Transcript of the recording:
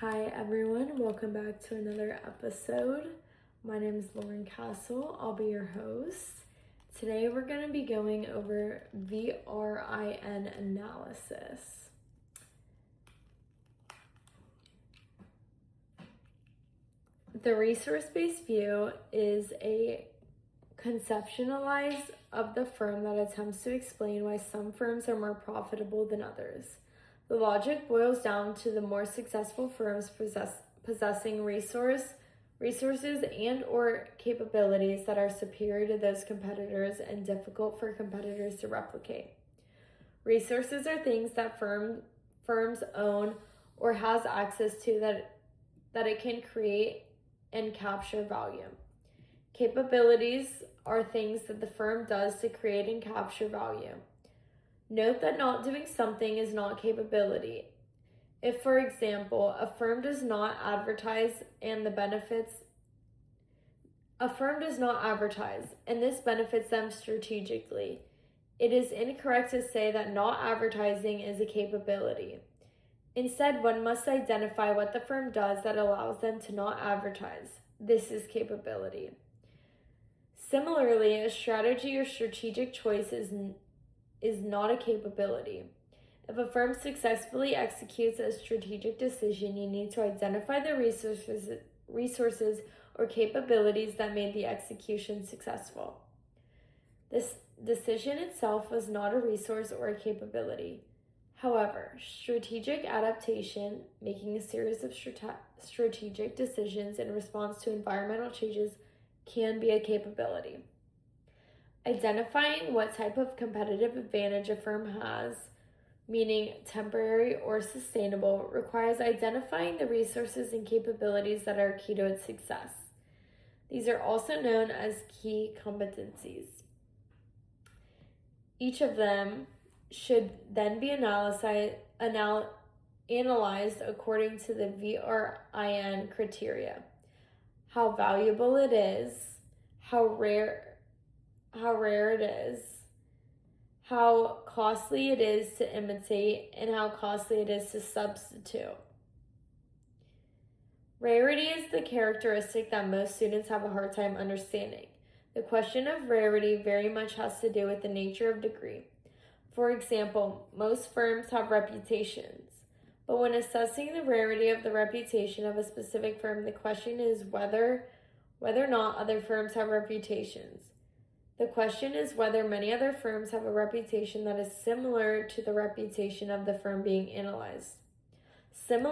Hi everyone, welcome back to another episode. My name is Lauren Castle. I'll be your host. Today we're going to be going over VRIN analysis. The resource-based view is a conceptualize of the firm that attempts to explain why some firms are more profitable than others. The logic boils down to the more successful firms possessing resources and or capabilities that are superior to those competitors and difficult for competitors to replicate. Resources are things that firms own or has access to that it can create and capture value. Capabilities are things that the firm does to create and capture value. Note that not doing something is not capability. If, for example, a firm does not advertise and this benefits them strategically, it is incorrect to say that not advertising is a capability. Instead, one must identify what the firm does that allows them to not advertise. This is capability. Similarly, a strategy or strategic choice is not a capability. If a firm successfully executes a strategic decision, you need to identify the resources or capabilities that made the execution successful. This decision itself was not a resource or a capability. However, strategic adaptation, making a series of strategic decisions in response to environmental changes, can be a capability. Identifying what type of competitive advantage a firm has, meaning temporary or sustainable, requires identifying the resources and capabilities that are key to its success. These are also known as key competencies. Each of them should then be analyzed according to the VRIN criteria. How valuable it is, how rare it is, how costly it is to imitate, and how costly it is to substitute. Rarity is the characteristic that most students have a hard time understanding. The question of rarity very much has to do with the nature of degree. For example, most firms have reputations, but when assessing the rarity of the reputation of a specific firm, the question is whether or not other firms have reputations. The question is whether many other firms have a reputation that is similar to the reputation of the firm being analyzed. Similarly,